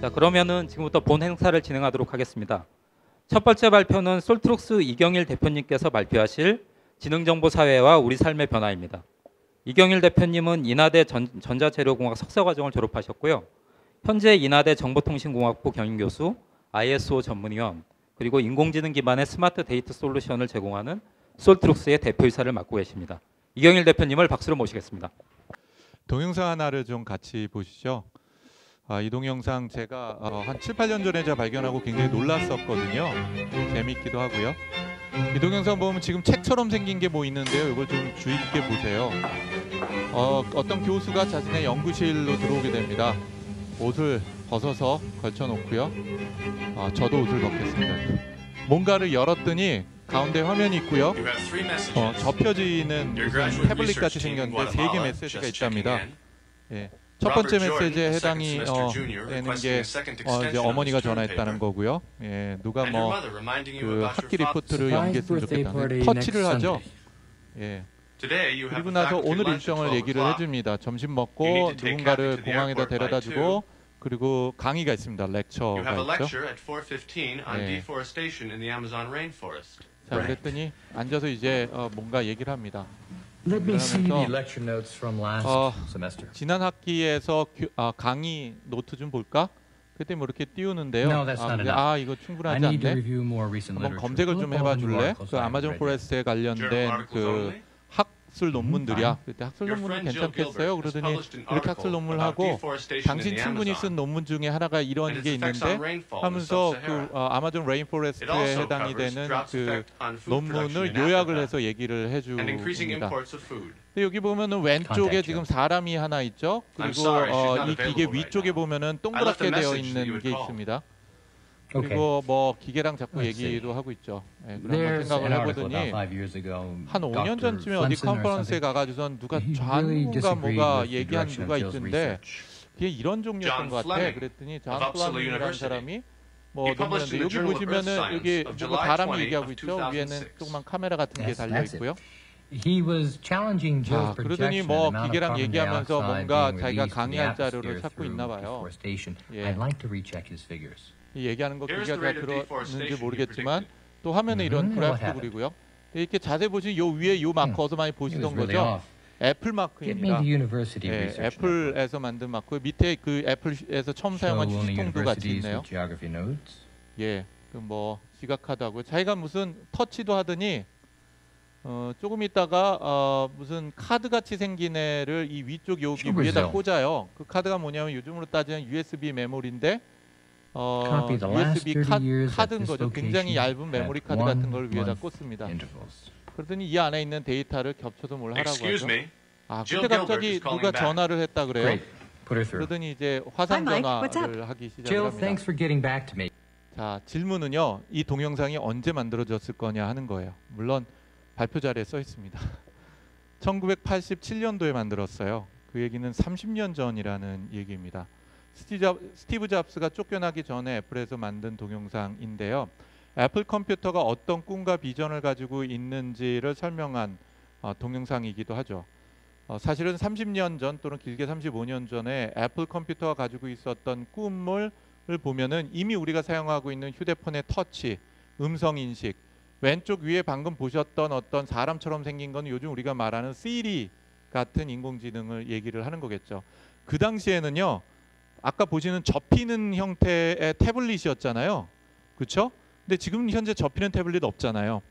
자, 그러면은 지금부터 본 행사를 진행하도록 하겠습니다. 첫 번째 발표는 솔트룩스 이경일 대표님께서 발표하실 지능정보사회와 우리 삶의 변화입니다. 이경일 대표님은 인하대 전자재료공학 석사과정을 졸업하셨고요. 현재 인하대 정보통신공학부 경영교수, ISO 전문위원, 그리고 인공지능 기반의 스마트 데이터 솔루션을 제공하는 솔트룩스의 대표이사를 맡고 계십니다. 이경일 대표님을 박수로 모시겠습니다. 동영상 하나를 좀 같이 보시죠. 이 동영상 제가 한 7, 8년 전에 제가 발견하고 굉장히 놀랐었거든요. 재밌기도 하고요. 이 동영상 보면 지금 책처럼 생긴 게 뭐 있는데요. 이걸 좀 주의 깊게 보세요. 어떤 교수가 자신의 연구실로 들어오게 됩니다. 옷을 벗어서 걸쳐놓고요. 저도 옷을 벗겠습니다. 뭔가를 열었더니 가운데 화면이 있고요. 접혀지는 무슨 태블릿 같이 생겼는데 3개 메시지가 있답니다. 예. 첫 번째 메시지에 해당이 되는 게 이제 어머니가 전화했다는 거고요. 예, 누가 뭐 그 학기 리포트를 연기했으면 좋겠다. 터치를 하죠. 예. 그리고 나서 오늘 일정을 얘기를 해줍니다. 점심 먹고 누군가를 공항에다 데려다주고 그리고 강의가 있습니다. 렉처가 있죠. 예. 자, 그랬더니 앉아서 이제 뭔가 얘기를 합니다. Let me see the lecture notes from last semester. 지난 학기에서 강의 노트 좀 볼까? 그때 뭐 이렇게 띄우는데요. No, that's not enough. 이거 I 충분하지 need to 않네. review more recent 한번 literature. 검색을 좀 해봐 줄래? 그 아마존 포레스트에 관련된 그 학술 논문들이야. 그때 학술 논문은 괜찮겠어요? 그러더니 이렇게 학술 논문을 하고 당신 친구니 쓴 논문 중에 하나가 이런 게 있는데 하면서 그 아마존 레인포레스트에 해당이 되는 그 논문을 요약을 해서 얘기를 해줍니다. 여기 보면은 왼쪽에 지금 사람이 하나 있죠. 그리고 이 기계 위쪽에 보면은 동그랗게 되어 있는 게 있습니다. 그리고 뭐 기계랑 자꾸 얘기도 하고 있죠. 네, 그런 생각을 해보더니 한 5년 전쯤에 어디 컨퍼런스에 가가지고선 누가 좌누가 뭐가 얘기한 누가 있던데 그게 이런 종류였던 것 같아. 그랬더니 존 플라밍이라는 사람이 뭐 논문인데 여기 보시면은 여기 누구 사람이 얘기하고 있죠. 위에는 조그만 카메라 같은 게 달려 있고요. 자, 그러더니 뭐 기계랑 얘기하면서 뭔가 자기가 강의할 자료를 찾고 있나 봐요. 예. 이 얘기하는 거 기계가 잘 들었는지 모르겠지만 또 화면에 이런 그래프도 그리고요. 이렇게 자세히 보시면 요 위에 요 마크 어서 많이 보시던 거죠. 애플 마크입니다. 네, 애플에서 만든 마크. 밑에 그 애플에서 처음 사용한 휴지통도 같이 있네요. 예, 그 뭐 지각카드 하고 자기가 무슨 터치도 하더니 조금 있다가 무슨 카드 같이 생긴 애를 이 위쪽 여기 위에다 꽂아요. 그 카드가 뭐냐면 요즘으로 따지면 USB 메모리인데 USB 카드인 거죠. 굉장히 얇은 메모리 카드 같은 걸 위에다 꽂습니다. 그러더니 이 안에 있는 데이터를 겹쳐서 뭘 하라고 하죠. 그때 갑자기 누가 전화를 했다 그래요. 그러더니 이제 화상 전화를 하기 시작을 합니다. 자, 질문은요. 이 동영상이 언제 만들어졌을 거냐 하는 거예요. 물론 발표 자리에 써 있습니다. 1987년도에 만들었어요. 그 얘기는 30년 전이라는 얘기입니다. 스티브 잡스가 쫓겨나기 전에 애플에서 만든 동영상인데요. 애플 컴퓨터가 어떤 꿈과 비전을 가지고 있는지를 설명한 동영상이기도 하죠. 사실은 30년 전 또는 길게 35년 전에 애플 컴퓨터가 가지고 있었던 꿈을 보면은 이미 우리가 사용하고 있는 휴대폰의 터치, 음성 인식, 왼쪽 위에 방금 보셨던 어떤 사람처럼 생긴 건 요즘 우리가 말하는 시리 같은 인공지능을 얘기를 하는 거겠죠. 그 당시에는요. 아까 보시는 접히는 형태의 태블릿이었잖아요. 그렇죠? 근데 지금 현재 접히는 태블릿 없잖아요.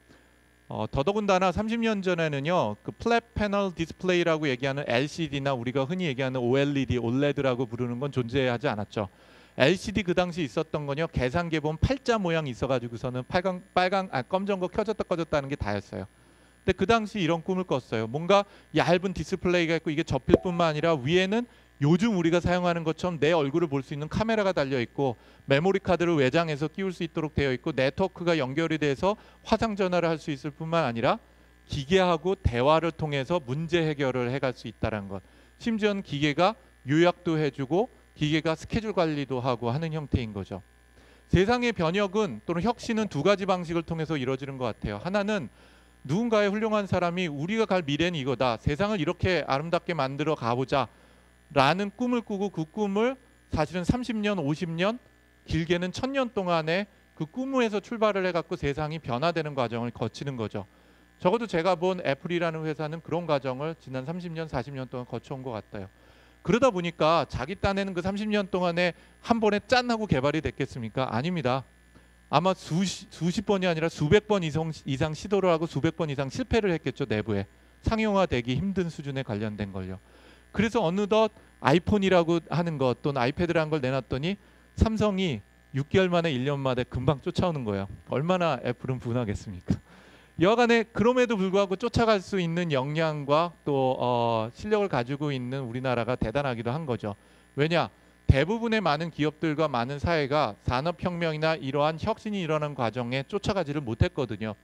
더더군다나 30년 전에는요. 그 플랫 패널 디스플레이라고 얘기하는 LCD나 우리가 흔히 얘기하는 OLED, OLED라고 부르는 건 존재하지 않았죠. LCD 그 당시 있었던 건요. 계산기에 보면 팔자 모양이 있어가지고서는 검정 거 켜졌다 꺼졌다 하는 게 다였어요. 근데 그 당시 이런 꿈을 꿨어요. 뭔가 얇은 디스플레이가 있고 이게 접힐 뿐만 아니라 위에는 요즘 우리가 사용하는 것처럼 내 얼굴을 볼 수 있는 카메라가 달려 있고 메모리 카드를 외장해서 끼울 수 있도록 되어 있고 네트워크가 연결이 돼서 화상 전화를 할 수 있을 뿐만 아니라 기계하고 대화를 통해서 문제 해결을 해갈 수 있다는 것. 심지어는 기계가 요약도 해주고 기계가 스케줄 관리도 하고 하는 형태인 거죠. 세상의 변혁은 또는 혁신은 두 가지 방식을 통해서 이루어지는 것 같아요. 하나는 누군가의 훌륭한 사람이 우리가 갈 미래는 이거다. 세상을 이렇게 아름답게 만들어 가보자. 라는 꿈을 꾸고 그 꿈을 사실은 30년, 50년, 길게는 1000년 동안의 그 꿈에서 출발을 해갖고 세상이 변화되는 과정을 거치는 거죠. 적어도 제가 본 애플이라는 회사는 그런 과정을 지난 30년, 40년 동안 거쳐온 것 같아요. 그러다 보니까 자기 딴에는 그 30년 동안에 한 번에 짠 하고 개발이 됐겠습니까? 아닙니다. 아마 수십 번이 아니라 수백 번 이상 시도를 하고 수백 번 이상 실패를 했겠죠. 내부에 상용화되기 힘든 수준에 관련된 걸요. 그래서 어느덧 아이폰이라고 하는 것 또는 아이패드라는 걸 내놨더니 삼성이 6개월 만에 1년 만에 금방 쫓아오는 거예요. 얼마나 애플은 분하겠습니까? 여간에 그럼에도 불구하고 쫓아갈 수 있는 역량과 또 실력을 가지고 있는 우리나라가 대단하기도 한 거죠. 왜냐? 대부분의 많은 기업들과 많은 사회가 산업혁명이나 이러한 혁신이 일어나는 과정에 쫓아가지를 못했거든요.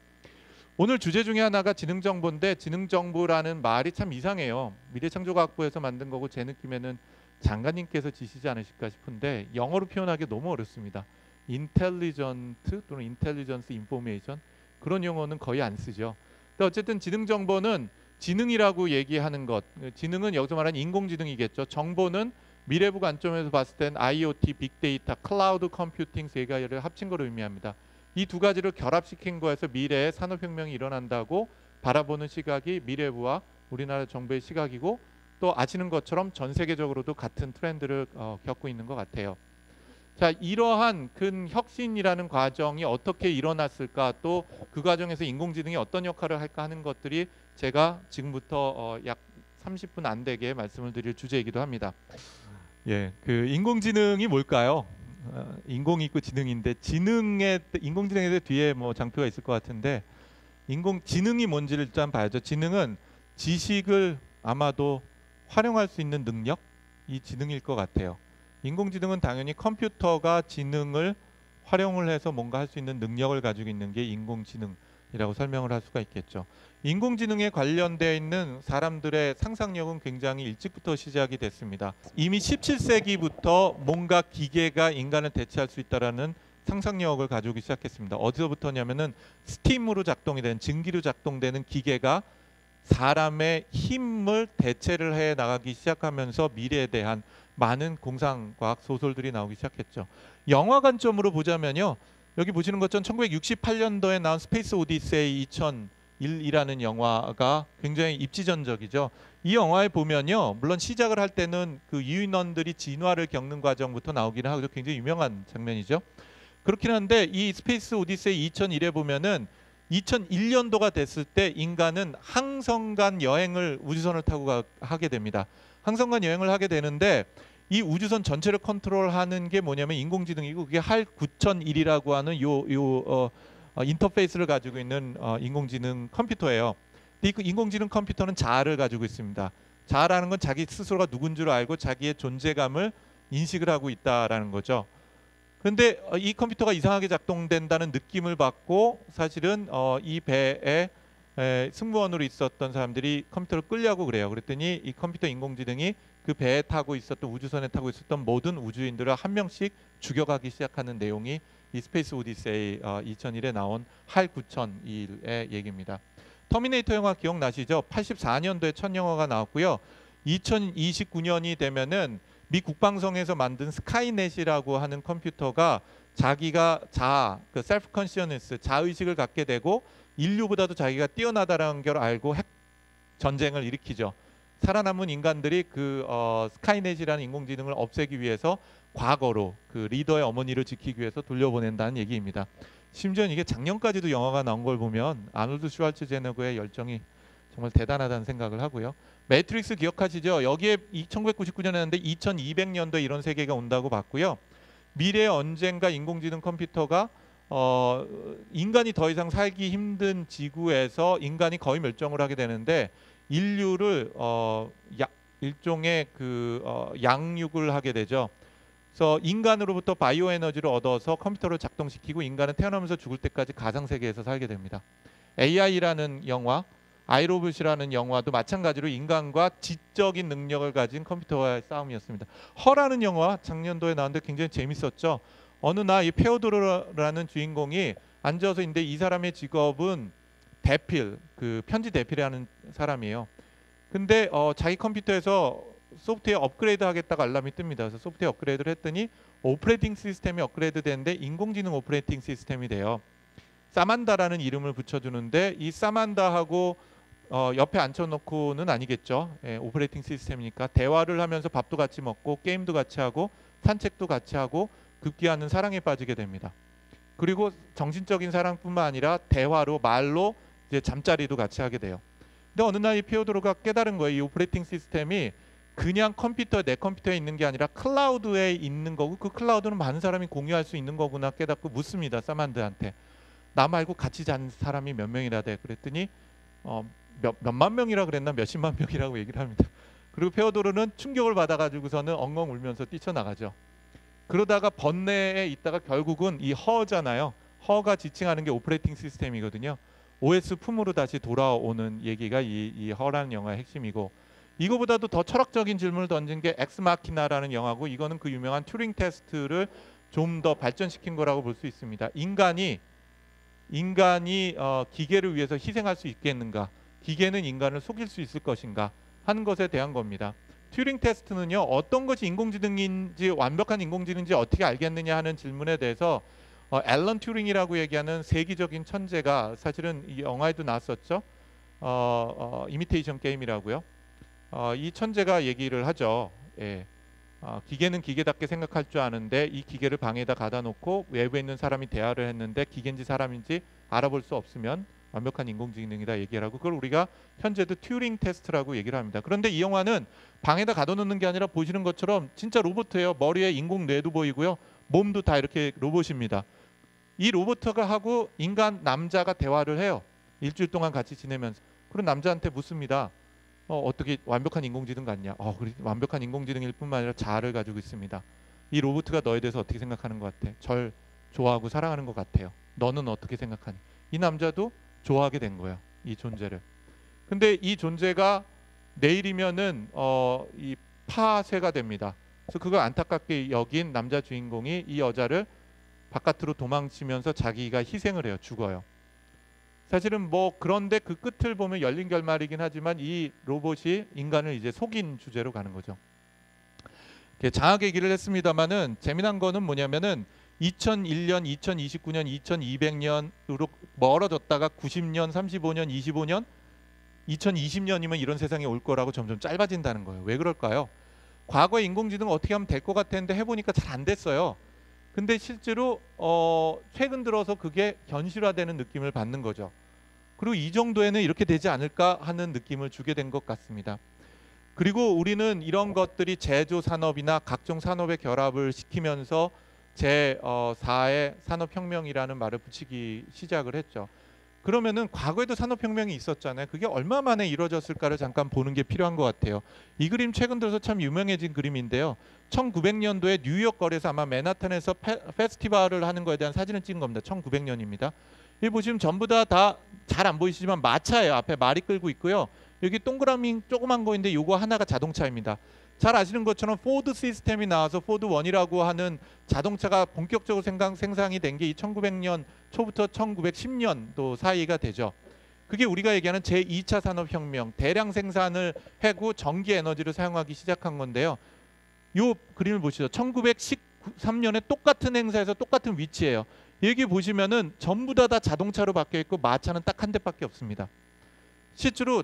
오늘 주제 중에 하나가 지능정보인데 지능정보라는 말이 참 이상해요. 미래창조과학부에서 만든 거고 제 느낌에는 장관님께서 지시지 않으실까 싶은데 영어로 표현하기 너무 어렵습니다. 인텔리전트 또는 인텔리전스 인포메이션 그런 용어는 거의 안 쓰죠. 근데 어쨌든 지능정보는 지능이라고 얘기하는 것, 지능은 여기서 말하는 인공지능이겠죠. 정보는 미래부 관점에서 봤을 땐 IoT, 빅데이터, 클라우드 컴퓨팅 세 가지를 합친 걸 의미합니다. 이 두 가지를 결합시킨 거에서 미래의 산업혁명이 일어난다고 바라보는 시각이 미래부와 우리나라 정부의 시각이고 또 아시는 것처럼 전 세계적으로도 같은 트렌드를 겪고 있는 것 같아요. 자, 이러한 큰 혁신이라는 과정이 어떻게 일어났을까 또 그 과정에서 인공지능이 어떤 역할을 할까 하는 것들이 제가 지금부터 약 30분 안 되게 말씀을 드릴 주제이기도 합니다. 예, 그 인공지능이 뭘까요? 인공이 있고 지능인데 인공지능에 대해 뒤에 뭐 장표가 있을 것 같은데 지능이 뭔지를 일단 봐야죠. 지능은 지식을 아마도 활용할 수 있는 능력 이 지능일 것 같아요. 인공지능은 당연히 컴퓨터가 지능을 활용을 해서 뭔가 할 수 있는 능력을 가지고 있는 게 인공지능이라고 설명을 할 수가 있겠죠. 인공지능에 관련되어 있는 사람들의 상상력은 굉장히 일찍부터 시작이 됐습니다. 이미 17세기부터 뭔가 기계가 인간을 대체할 수 있다라는 상상력을 가지고 시작했습니다. 어디서부터냐면은 스팀으로 작동이 되는 증기로 작동되는 기계가 사람의 힘을 대체를 해 나가기 시작하면서 미래에 대한 많은 공상과학 소설들이 나오기 시작했죠. 영화 관점으로 보자면요. 여기 보시는 것처럼 1968년도에 나온 스페이스 오디세이 2001이라는 영화가 굉장히 입지전적이죠. 이 영화에 보면요. 물론 시작을 할 때는 그 유인원들이 진화를 겪는 과정부터 나오기는 하고 굉장히 유명한 장면이죠. 그렇긴 한데 이 스페이스 오디세이 2001에 보면은 2001년도가 됐을 때 인간은 항성간 여행을 우주선을 타고 하게 됩니다. 항성간 여행을 하게 되는데 이 우주선 전체를 컨트롤하는 게 뭐냐면 인공지능이고 그게 HAL 9001이라고 하는 인터페이스를 가지고 있는 인공지능 컴퓨터예요. 근데 그 인공지능 컴퓨터는 자아를 가지고 있습니다. 자아라는 건 자기 스스로가 누군 줄 알고 자기의 존재감을 인식을 하고 있다라는 거죠. 그런데 이 컴퓨터가 이상하게 작동된다는 느낌을 받고 사실은 이 배에 승무원으로 있었던 사람들이 컴퓨터를 끌려고 그래요. 그랬더니 이 컴퓨터 인공지능이 그 배에 타고 있었던 우주선에 타고 있었던 모든 우주인들을 한 명씩 죽여가기 시작하는 내용이 이 스페이스 오디세이 2001에 나온 HAL 9001의 얘기입니다. 터미네이터 영화 기억나시죠? 84년도에 첫 영화가 나왔고요. 2029년이 되면은 미 국방성에서 만든 스카이넷이라고 하는 컴퓨터가 자기가 그 셀프 컨시어니스, 자의식을 갖게 되고 인류보다도 자기가 뛰어나다라는 걸 알고 핵 전쟁을 일으키죠. 살아남은 인간들이 그 스카이넷이라는 인공지능을 없애기 위해서 과거로 그 리더의 어머니를 지키기 위해서 돌려보낸다는 얘기입니다. 심지어 이게 작년까지도 영화가 나온 걸 보면 아놀드 슈왈츠제네거의 열정이 정말 대단하다는 생각을 하고요. 매트릭스 기억하시죠? 여기에 1999년에 했는데 2200년도에 이런 세계가 온다고 봤고요. 미래에 언젠가 인공지능 컴퓨터가 인간이 더 이상 살기 힘든 지구에서 인간이 거의 멸종을 하게 되는데 인류를 일종의 양육을 하게 되죠. 그래서 인간으로부터 바이오 에너지를 얻어서 컴퓨터를 작동시키고 인간은 태어나면서 죽을 때까지 가상 세계에서 살게 됩니다. AI라는 영화, 아이로봇이라는 영화도 마찬가지로 인간과 지적인 능력을 가진 컴퓨터와의 싸움이었습니다. 허라는 영화 작년도에 나왔는데 굉장히 재밌었죠. 어느 날 이 페오도르라는 주인공이 앉아서 있는데 이 사람의 직업은 대필, 그 편지 대필하는 사람이에요. 근데 자기 컴퓨터에서 소프트웨어 업그레이드 하겠다고 알람이 뜹니다. 그래서 소프트웨어 업그레이드를 했더니 오퍼레이팅 시스템이 업그레이드 되는데 인공지능 오퍼레이팅 시스템이 돼요. 사만다라는 이름을 붙여주는데 이 사만다하고 옆에 앉혀놓고는 아니겠죠. 예, 오퍼레이팅 시스템이니까 대화를 하면서 밥도 같이 먹고 게임도 같이 하고 산책도 같이 하고 급기야는 사랑에 빠지게 됩니다. 그리고 정신적인 사랑뿐만 아니라 대화로 말로 이제 잠자리도 같이 하게 돼요. 근데 어느 날 이 페오도로가 깨달은 거예요. 이 오퍼레이팅 시스템이 그냥 컴퓨터 내 컴퓨터에 있는 게 아니라 클라우드에 있는 거고 그 클라우드는 많은 사람이 공유할 수 있는 거구나 깨닫고 묻습니다. 사만드한테. 나 말고 같이 잔 사람이 몇 명이라 돼. 그랬더니 몇만 명이라 그랬나 몇십만 명이라고 얘기를 합니다. 그리고 페오도르는 충격을 받아가지고서는 엉엉 울면서 뛰쳐나가죠. 그러다가 번뇌에 있다가 결국은 이 허잖아요. 허가 지칭하는 게 오퍼레이팅 시스템이거든요. OS 품으로 다시 돌아오는 얘기가 이 허라는 영화의 핵심이고 이거보다도 더 철학적인 질문을 던진 게 엑스마키나라는 영화고 이거는 그 유명한 튜링 테스트를 좀 더 발전시킨 거라고 볼 수 있습니다. 인간이 기계를 위해서 희생할 수 있겠는가? 기계는 인간을 속일 수 있을 것인가? 하는 것에 대한 겁니다. 튜링 테스트는요. 어떤 것이 인공지능인지 완벽한 인공지능인지 어떻게 알겠느냐 하는 질문에 대해서 앨런 튜링이라고 얘기하는 세계적인 천재가 사실은 이 영화에도 나왔었죠. 이미테이션 게임이라고요. 이 천재가 얘기를 하죠. 예. 기계는 기계답게 생각할 줄 아는데 이 기계를 방에다 가다 놓고 외부에 있는 사람이 대화를 했는데 기계인지 사람인지 알아볼 수 없으면 완벽한 인공지능이다 얘기를 하고 그걸 우리가 현재도 튜링 테스트라고 얘기를 합니다. 그런데 이 영화는 방에다 가둬놓는 게 아니라 보시는 것처럼 진짜 로봇이에요. 머리에 인공 뇌도 보이고요. 몸도 다 이렇게 로봇입니다. 이 로봇가 하고 인간 남자가 대화를 해요. 일주일 동안 같이 지내면서. 그런 남자한테 묻습니다. 어떻게 완벽한 인공지능 같냐? 완벽한 인공지능일 뿐만 아니라 자아를 가지고 있습니다. 이 로봇가 너에 대해서 어떻게 생각하는 것 같아? 절 좋아하고 사랑하는 것 같아요. 너는 어떻게 생각하니? 이 남자도 좋아하게 된 거예요. 이 존재를. 근데 이 존재가 내일이면은 이 파쇄가 됩니다. 그래서 그걸 안타깝게 여긴 남자 주인공이 이 여자를 바깥으로 도망치면서 자기가 희생을 해요. 죽어요. 사실은 그런데 그 끝을 보면 열린 결말이긴 하지만 이 로봇이 인간을 이제 속인 주제로 가는 거죠. 장학 얘기를 했습니다마는 재미난 거는 뭐냐면은 2001년, 2029년, 2200년으로 멀어졌다가 90년, 35년, 25년, 2020년이면 이런 세상이 올 거라고 점점 짧아진다는 거예요. 왜 그럴까요? 과거에 인공지능 어떻게 하면 될 것 같았는데 해보니까 잘 안 됐어요. 근데 실제로 최근 들어서 그게 현실화되는 느낌을 받는 거죠. 그리고 이 정도에는 이렇게 되지 않을까 하는 느낌을 주게 된 것 같습니다. 그리고 우리는 이런 것들이 제조 산업이나 각종 산업의 결합을 시키면서 제4의 산업혁명이라는 말을 붙이기 시작을 했죠. 그러면은 과거에도 산업혁명이 있었잖아요. 그게 얼마 만에 이루어졌을까를 잠깐 보는 게 필요한 것 같아요. 이 그림 최근 들어서 참 유명해진 그림인데요. 1900년도에 뉴욕 거리에서 아마 맨하탄에서 페스티벌을 하는 거에 대한 사진을 찍은 겁니다. 1900년입니다. 여기 보시면 전부 다 잘 안 보이시지만 마차예요. 앞에 말이 끌고 있고요. 여기 동그라미 조그만 거인데 요거 하나가 자동차입니다. 잘 아시는 것처럼 포드 시스템이 나와서 포드 1이라고 하는 자동차가 본격적으로 생산이 된 게 이 1900년 초부터 1910년도 사이가 되죠. 그게 우리가 얘기하는 제2차 산업혁명, 대량 생산을 하고 전기 에너지를 사용하기 시작한 건데요. 이 그림을 보시죠. 1913년에 똑같은 행사에서 똑같은 위치예요. 여기 보시면은 전부 다 자동차로 바뀌어 있고 마차는 딱 한 대밖에 없습니다. 실제로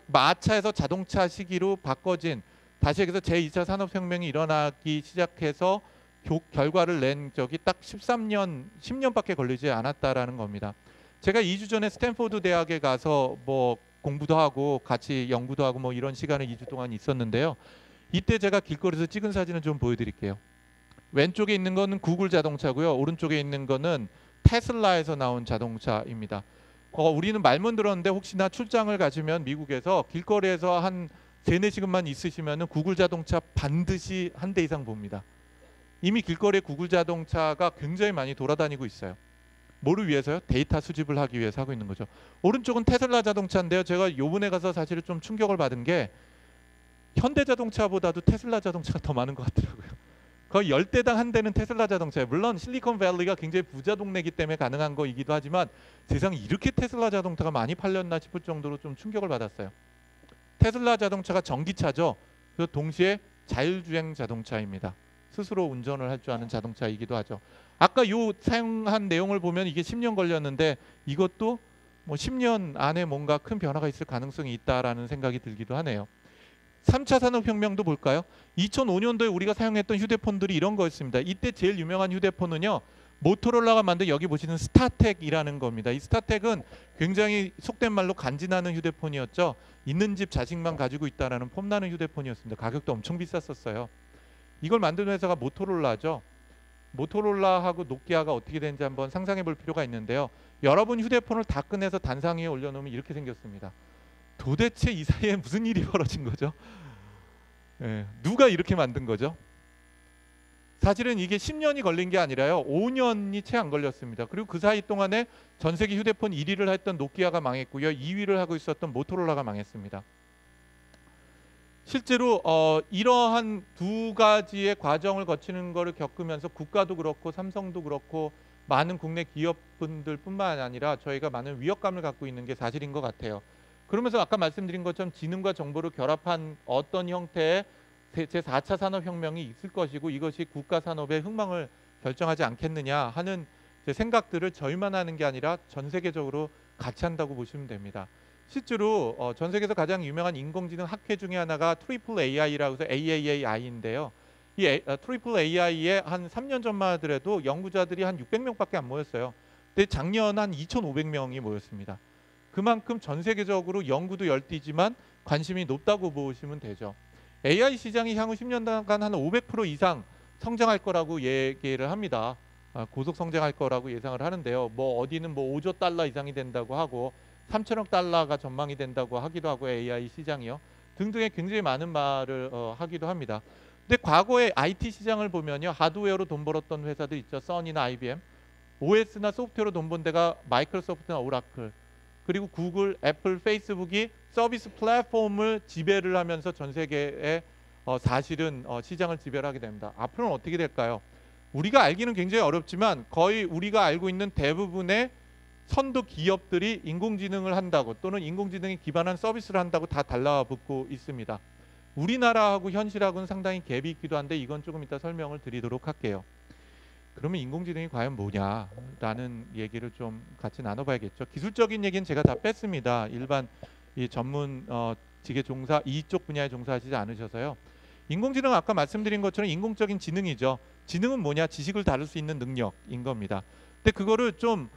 마차에서 자동차 시기로 바꿔진 다시 얘기해서 제2차 산업혁명이 일어나기 시작해서 결과를 낸 적이 딱 10년밖에 걸리지 않았다라는 겁니다. 제가 2주 전에 스탠포드 대학에 가서 공부도 하고 같이 연구도 하고 이런 시간을 2주 동안 있었는데요. 이때 제가 길거리에서 찍은 사진을 좀 보여드릴게요. 왼쪽에 있는 거는 구글 자동차고요. 오른쪽에 있는 거는 테슬라에서 나온 자동차입니다. 우리는 말만 들었는데 혹시나 출장을 가시면 미국에서 길거리에서 한 3-4시간만 있으시면 구글 자동차 반드시 한 대 이상 봅니다. 이미 길거리에 구글 자동차가 굉장히 많이 돌아다니고 있어요. 뭐를 위해서요? 데이터 수집을 하기 위해서 하고 있는 거죠. 오른쪽은 테슬라 자동차인데요. 제가 요번에 가서 사실 좀 충격을 받은 게 현대자동차보다도 테슬라 자동차가 더 많은 것 같더라고요. 거의 10대당 한 대는 테슬라 자동차예요. 물론 실리콘밸리가 굉장히 부자 동네이기 때문에 가능한 거이기도 하지만 세상에 이렇게 테슬라 자동차가 많이 팔렸나 싶을 정도로 좀 충격을 받았어요. 테슬라 자동차가 전기차죠. 그래서 동시에 자율주행 자동차입니다. 스스로 운전을 할 줄 아는 자동차이기도 하죠. 아까 요 사용한 내용을 보면 이게 10년 걸렸는데 이것도 뭐 10년 안에 뭔가 큰 변화가 있을 가능성이 있다라는 생각이 들기도 하네요. 3차 산업혁명도 볼까요? 2005년도에 우리가 사용했던 휴대폰들이 이런 거였습니다. 이때 제일 유명한 휴대폰은요. 모토로라가 만든 여기 보시는 스타텍이라는 겁니다. 이 스타텍은 굉장히 속된 말로 간지나는 휴대폰이었죠. 있는 집 자식만 가지고 있다라는 폼나는 휴대폰이었습니다. 가격도 엄청 비쌌었어요. 이걸 만든 회사가 모토로라죠. 모토로라하고 노키아가 어떻게 되는지 한번 상상해 볼 필요가 있는데요. 여러분 휴대폰을 다 꺼내서 단상 위에 올려놓으면 이렇게 생겼습니다. 도대체 이 사이에 무슨 일이 벌어진 거죠? 누가 이렇게 만든 거죠? 사실은 이게 10년이 걸린 게 아니라요. 5년이 채 안 걸렸습니다. 그리고 그 사이 동안에 전 세계 휴대폰 1위를 했던 노키아가 망했고요. 2위를 하고 있었던 모토로라가 망했습니다. 실제로 이러한 두 가지의 과정을 거치는 것을 겪으면서 국가도 그렇고 삼성도 그렇고 많은 국내 기업분들뿐만 아니라 저희가 많은 위협감을 갖고 있는 게 사실인 것 같아요. 그러면서 아까 말씀드린 것처럼 지능과 정보를 결합한 어떤 형태의 제4차 산업혁명이 있을 것이고 이것이 국가 산업의 흥망을 결정하지 않겠느냐 하는 생각들을 저희만 하는 게 아니라 전 세계적으로 같이 한다고 보시면 됩니다. 실제로 전 세계에서 가장 유명한 인공지능 학회 중에 하나가 트리플 AI라고 해서 AAAI인데요. 이 트리플 AI에 한 3년 전만 하더라도 연구자들이 한 600명밖에 안 모였어요. 근데 작년 한 2,500명이 모였습니다. 그만큼 전 세계적으로 연구도 열띠지만 관심이 높다고 보시면 되죠. AI 시장이 향후 10년간 한 500% 이상 성장할 거라고 얘기를 합니다. 고속 성장할 거라고 예상을 하는데요. 뭐 어디는 뭐 5조 달러 이상이 된다고 하고 3천억 달러가 전망이 된다고 하기도 하고 AI 시장이요. 등등의 굉장히 많은 말을 하기도 합니다. 근데 과거에 IT 시장을 보면요. 하드웨어로 돈 벌었던 회사들 있죠. 써니나 IBM. OS나 소프트웨어로 돈 번 데가 마이크로소프트나 오라클. 그리고 구글, 애플, 페이스북이 서비스 플랫폼을 지배를 하면서 전 세계에 사실은 시장을 지배를 하게 됩니다. 앞으로는 어떻게 될까요? 우리가 알기는 굉장히 어렵지만 거의 우리가 알고 있는 대부분의 선도 기업들이 인공지능을 한다고 또는 인공지능에 기반한 서비스를 한다고 다 달라붙고 있습니다. 우리나라하고 현실하고는 상당히 갭이 있기도 한데 이건 조금 이따 설명을 드리도록 할게요. 그러면 인공지능이 과연 뭐냐라는 얘기를 좀 같이 나눠봐야겠죠. 기술적인 얘기는 제가 다 뺐습니다. 일반 이 전문 직의 종사 이쪽 분야에 종사하시지 않으셔서요. 인공지능은 아까 말씀드린 것처럼 인공적인 지능이죠. 지능은 뭐냐? 지식을 다룰 수 있는 능력인 겁니다. 근데 그거를 좀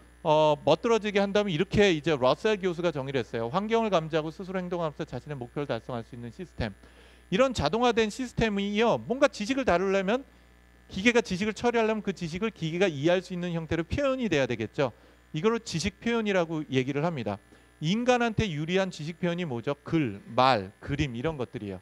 멋들어지게 한다면 이렇게 이제 러셀 교수가 정의를 했어요. 환경을 감지하고 스스로 행동하면서 자신의 목표를 달성할 수 있는 시스템. 이런 자동화된 시스템이요. 뭔가 지식을 다루려면 기계가 지식을 처리하려면 그 지식을 기계가 이해할 수 있는 형태로 표현이 돼야 되겠죠. 이걸 지식 표현이라고 얘기를 합니다. 인간한테 유리한 지식 표현이 뭐죠? 글, 말, 그림 이런 것들이에요.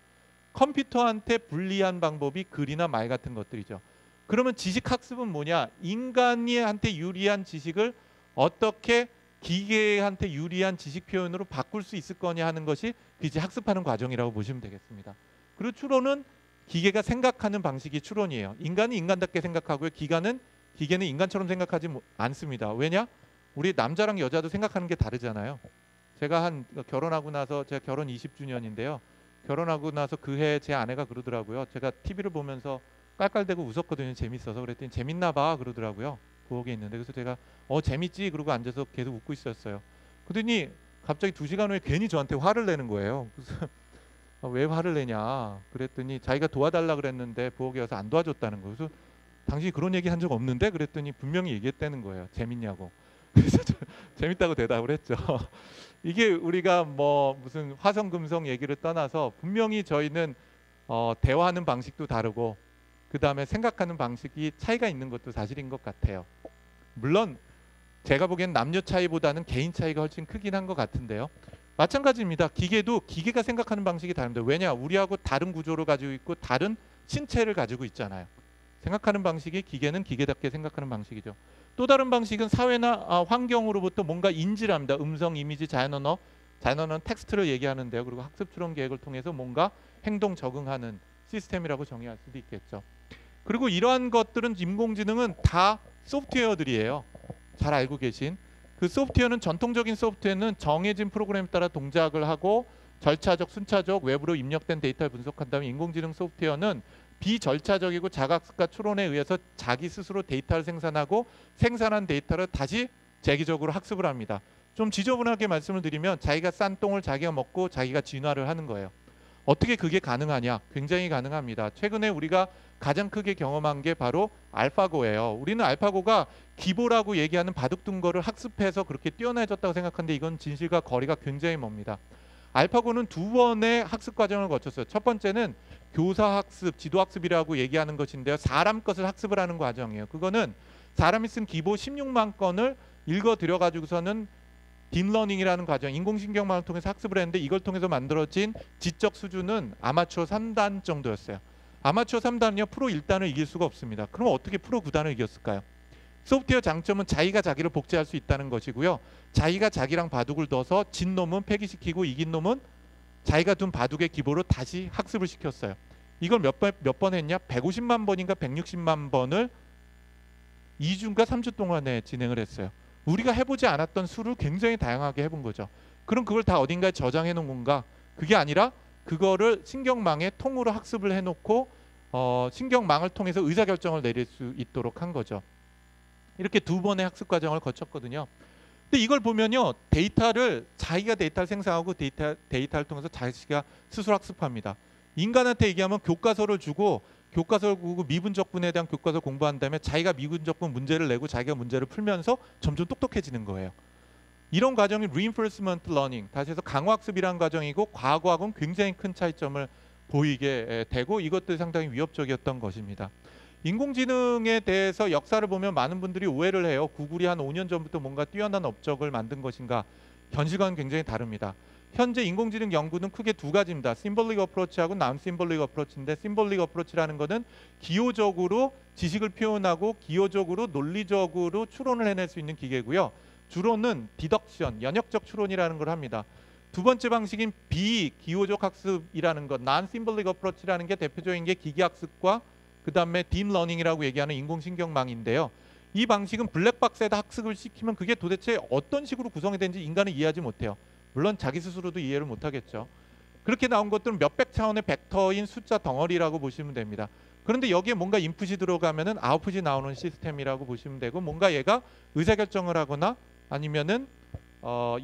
컴퓨터한테 불리한 방법이 글이나 말 같은 것들이죠. 그러면 지식 학습은 뭐냐? 인간한테 유리한 지식을 어떻게 기계한테 유리한 지식 표현으로 바꿀 수 있을 거냐 하는 것이 이제 학습하는 과정이라고 보시면 되겠습니다. 그리고 추론은 기계가 생각하는 방식이 추론이에요. 인간은 인간답게 생각하고요. 기계는 인간처럼 생각하지 않습니다. 왜냐? 우리 남자랑 여자도 생각하는 게 다르잖아요. 제가 결혼하고 나서 제가 결혼 20주년인데요. 결혼하고 나서 그 해 제 아내가 그러더라고요. 제가 TV를 보면서 깔깔대고 웃었거든요. 재밌어서. 그랬더니 재밌나 봐 그러더라고요. 부엌에 있는데. 그래서 제가 재밌지 그러고 앉아서 계속 웃고 있었어요. 그러더니 갑자기 2시간 후에 괜히 저한테 화를 내는 거예요. 그래서 왜 화를 내냐 그랬더니 자기가 도와달라 그랬는데 부엌에 와서 안 도와줬다는 거예요. 그래서 당신이 그런 얘기 한 적 없는데 그랬더니 분명히 얘기했다는 거예요. 재밌냐고. 그래서 재밌다고 대답을 했죠. 이게 우리가 뭐 무슨 화성금성 얘기를 떠나서 분명히 저희는 대화하는 방식도 다르고 그 다음에 생각하는 방식이 차이가 있는 것도 사실인 것 같아요. 물론 제가 보기엔 남녀 차이보다는 개인 차이가 훨씬 크긴 한 것 같은데요. 마찬가지입니다. 기계가 생각하는 방식이 다른데 왜냐? 우리하고 다른 구조를 가지고 있고 다른 신체를 가지고 있잖아요. 생각하는 방식이 기계는 기계답게 생각하는 방식이죠. 또 다른 방식은 사회나 환경으로부터 뭔가 인지를 합니다. 음성, 이미지, 자연언어는 텍스트를 얘기하는데요. 그리고 학습 추론 계획을 통해서 뭔가 행동 적응하는 시스템이라고 정의할 수도 있겠죠. 그리고 이러한 것들은 인공지능은 다 소프트웨어들이에요. 잘 알고 계신. 그 소프트웨어는 전통적인 소프트웨어는 정해진 프로그램에 따라 동작을 하고 절차적, 순차적, 외부로 입력된 데이터를 분석한 다음에 인공지능 소프트웨어는 비절차적이고 자각과 추론에 의해서 자기 스스로 데이터를 생산하고 생산한 데이터를 다시 재기적으로 학습을 합니다. 좀 지저분하게 말씀을 드리면 자기가 싼 똥을 자기가 먹고 자기가 진화를 하는 거예요. 어떻게 그게 가능하냐? 굉장히 가능합니다. 최근에 우리가 가장 크게 경험한 게 바로 알파고예요. 우리는 알파고가 기보라고 얘기하는 바둑 둔 거를 학습해서 그렇게 뛰어나졌다고 생각하는데 이건 진실과 거리가 굉장히 멉니다. 알파고는 두 번의 학습 과정을 거쳤어요. 첫 번째는 교사학습, 지도학습이라고 얘기하는 것인데요. 사람 것을 학습을 하는 과정이에요. 그거는 사람이 쓴 기보 16만 건을 읽어 들여가지고서는 딥러닝이라는 과정, 인공신경망을 통해서 학습을 했는데 이걸 통해서 만들어진 지적 수준은 아마추어 3단 정도였어요. 아마추어 3단은요 프로 1단을 이길 수가 없습니다. 그럼 어떻게 프로 9단을 이겼을까요? 소프트웨어 장점은 자기가 자기를 복제할 수 있다는 것이고요. 자기가 자기랑 바둑을 둬서 진 놈은 폐기시키고 이긴 놈은 자기가 둔 바둑의 기보로 다시 학습을 시켰어요. 이걸 몇 번 했냐? 150만 번인가 160만 번을 2주인가 3주 동안에 진행을 했어요. 우리가 해보지 않았던 수를 굉장히 다양하게 해본 거죠. 그럼 그걸 다 어딘가에 저장해 놓은 건가? 그게 아니라 그거를 신경망에 통으로 학습을 해놓고 신경망을 통해서 의사결정을 내릴 수 있도록 한 거죠. 이렇게 두 번의 학습 과정을 거쳤거든요. 근데 이걸 보면요. 자기가 데이터를 생성하고 데이터를 통해서 자기가 스스로 학습합니다. 인간한테 얘기하면 교과서를 주고 미분적분에 대한 교과서 공부한 다음에 자기가 미분적분 문제를 내고 자기가 문제를 풀면서 점점 똑똑해지는 거예요. 이런 과정이 reinforcement learning, 다시 해서 강화학습이라는 과정이고 과거하고는 굉장히 큰 차이점을 보이게 되고 이것도 상당히 위협적이었던 것입니다. 인공지능에 대해서 역사를 보면 많은 분들이 오해를 해요. 구글이 한 5년 전부터 뭔가 뛰어난 업적을 만든 것인가. 현실과는 굉장히 다릅니다. 현재 인공지능 연구는 크게 두 가지입니다. 심볼릭 어프로치하고 non-심볼릭 어프로치인데 심볼릭 어프로치라는 것은 기호적으로 지식을 표현하고 기호적으로 논리적으로 추론을 해낼 수 있는 기계고요. 주로는 디덕션, 연역적 추론이라는 걸 합니다. 두 번째 방식인 비기호적 학습이라는 것, non-심볼릭 어프로치라는 게 대표적인 게 기계학습과 그 다음에 딥러닝이라고 얘기하는 인공신경망인데요. 이 방식은 블랙박스에다 학습을 시키면 그게 도대체 어떤 식으로 구성이 되는지 인간은 이해하지 못해요. 물론 자기 스스로도 이해를 못하겠죠. 그렇게 나온 것들은 몇백 차원의 벡터인 숫자 덩어리라고 보시면 됩니다. 그런데 여기에 뭔가 인풋이 들어가면은 아웃풋이 나오는 시스템이라고 보시면 되고 뭔가 얘가 의사결정을 하거나 아니면은